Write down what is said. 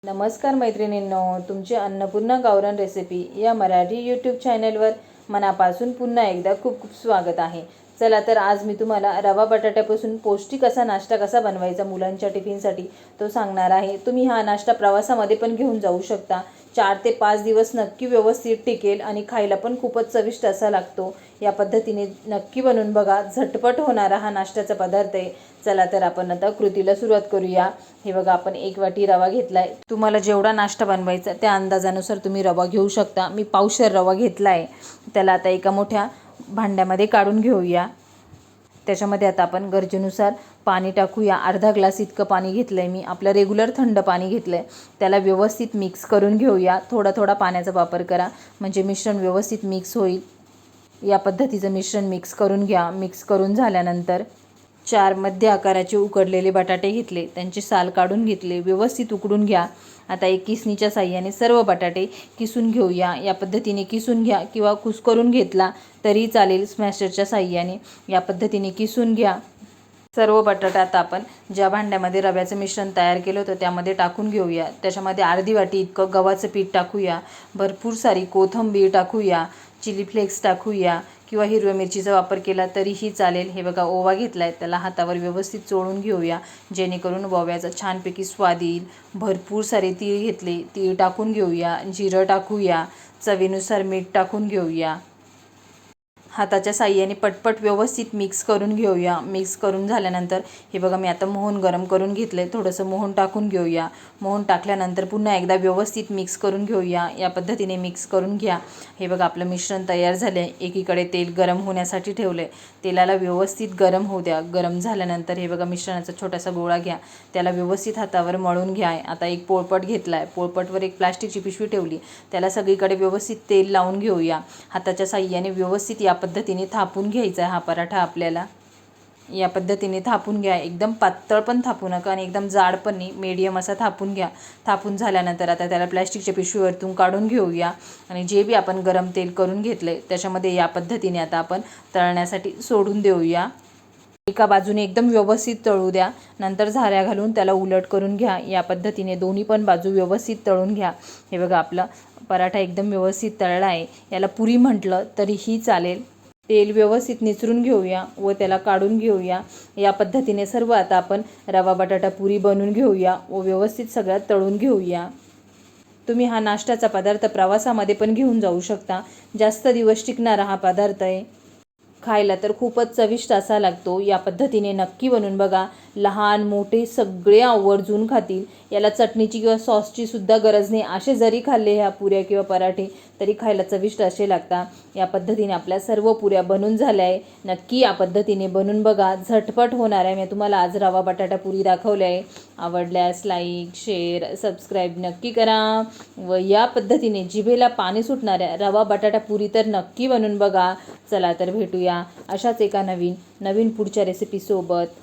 नमस्कार मैत्रिणींनो, तुमचे अन्नपूर्णा गावरान रेसिपी या मराठी यूट्यूब चॅनलवर मनापासून पुन्हा एकदा खूप खूप स्वागत आहे। चला तर आज मी तुम्हाला रवा बटाट्यापासून पौष्टिक असा नाश्ता कसा बनवायचा मुलांच्या टिफिनसाठी तो सांगणार आहे। तुम्ही हा नाश्ता प्रवासामध्ये पण घेऊन जाऊ शकता। 4 ते 5 दिवस नक्की व्यवस्थित टिकेल आणि खायला पण खूपच चविष्ट असा लागतो। या पद्धतीने नक्की बनवून बघा, झटपट होणारा हा नाश्त्याचा पदार्थ आहे। चला तर आपण आता कृतीला सुरुवात करूया। हे बघा, आपण 1 वाटी रवा घेतलाय। तुम्हाला जेवढा नाश्ता बनवायचा त्या अंदाजानुसार तुम्ही रवा घेऊ शकता। मी पावशेर रवा घेतलाय। त्याला आता एका मोठ्या भांड्यामध्ये काढून घेऊया। त्याच्यामध्ये आता आपण गरजेनुसार पाणी टाकूया। अर्धा ग्लास इतकं पाणी घेतलंय मी, आपलं रेग्युलर थंड पाणी घेतलंय। त्याला व्यवस्थित मिक्स करून घेऊया। थोडा थोडा पाण्याचा वापर करा म्हणजे मिश्रण व्यवस्थित मिक्स होईल। या पद्धतीचं मिश्रण मिक्स करून घ्या। मिक्स करून झाल्यानंतर 4 मध्य आकाराचे उकडलेले बटाटे घेतले, त्यांची साल काढून घेतले, व्यवस्थित उकडून घ्या। आता एक किसणीच्या साहाय्याने सर्व बटाटे किसून घेऊया। या पद्धतीने किसून घ्या किंवा कुस्करून घेतला तरी चालेल, स्मॅशरच्या साहाय्याने या पद्धतीने किसून घ्या। सर्व बटाटा आता आपण ज्या भांड्यामध्ये रव्याचं मिश्रण तयार केलं होतं त्यामध्ये टाकून घेऊया। त्याच्यामध्ये अर्धी वाटी इतकं गव्हाचं पीठ टाकूया, भरपूर सारी कोथिंबीर टाकूया, चिली फ्लेक्स टाकूया किंवा हिरव्या मिरचीचा वापर केला तरीही चालेल। हे बघा, ओवा घेतलाय, त्याला हातावर व्यवस्थित चोळून घेऊया जेणेकरून ओव्याचा छानपैकी स्वाद येईल। भरपूर सारे तीळ घेतले, तीळ टाकून घेऊया, जिरं टाकूया, चवीनुसार मीठ टाकून घेऊया। हाताच्या साहाय्याने पटपट व्यवस्थित मिक्स करून घेऊया। मिक्स करून झाल्यानंतर हे बघा, मी आता मोहन गरम करून घेतले, थोडंसं मोहन टाकून घेऊया। मोहन टाकल्यानंतर पुन्हा एकदा व्यवस्थित मिक्स करून घेऊया। या पद्धतीने मिक्स करून घ्या। हे बघा, आपलं मिश्रण तयार झाले। एकीकडे तेल गरम होण्यासाठी ठेवले, तेलाला व्यवस्थित गरम होऊ द्या। गरम झाल्यानंतर हे बघा, मिश्रणाचा छोटासा गोळा घ्या, त्याला व्यवस्थित हातावर मळून घ्या। आता एक पोळपट घेतलाय, पोळपटवर एक प्लास्टिकची पिशवी ठेवली, त्याला सगळीकडे व्यवस्थित तेल लावून घेऊया। हाताच्या साहाय्याने व्यवस्थित या पद्धतीने थापून घ्यायचा हा पराठा आपल्याला। या पद्धतीने थापून घ्या, एकदम पातळ पण थापू नका आणि एकदम जाड पण नाही, मीडियम असा थापून घ्या। थापून झाल्यानंतर आता त्याला प्लॅस्टिकच्या पिशवीवरतून काढून घेऊया आणि जे बी आपण गरम तेल करून घेतलंय त्याच्यामध्ये या पद्धतीने आता आपण तळण्यासाठी सोडून देऊया। एका बाजूने एकदम व्यवस्थित तळू द्या, नंतर झाऱ्या घालून त्याला उलट करून घ्या। या पद्धतीने दोन्ही पण बाजू व्यवस्थित तळून घ्या। हे बघा, आपला पराठा एकदम व्यवस्थित तळला आहे। याला पुरी म्हटलं तरीही चालेल। तेल व्यवस्थित निचरून घेऊया व त्याला काढून घेऊया। या पद्धतीने सर्व आता आपण रवा बटाटा पुरी बनवून घेऊया व व्यवस्थित सगळ्यात तळून घेऊया। तुम्ही हा नाश्त्याचा पदार्थ प्रवासामध्ये पण घेऊन जाऊ शकता। जास्त दिवस टिकणारा हा पदार्थ आहे। खायला तर खूपच चविष्ट असा लागतो। या पद्धतीने नक्की बनवून बघा, लहान मोठे सगळे आवर्जून खातील। याला चटणीची किंवा सॉसची सुद्धा गरज नाही, असे जरी खाल्ले ह्या पुऱ्या किंवा पराठे तरी खायला चविष्ट असे लागतात। या पद्धतीने आपल्या सर्व पुऱ्या बनून झाल्या आहे। नक्की या पद्धतीने बनवून बघा, झटपट होणार आहे। मी तुम्हाला आज रवा बटाटा पुरी दाखवली आहे। आवडल्यास लाईक, शेअर, सबस्क्राईब नक्की करा व या पद्धतीने जिभेला पाणी सुटणाऱ्या रवा बटाटा पुरी तर नक्की बनवून बघा। चला तर भेटूया अशाच एका नवीन पुढच्या रेसिपीसोबत।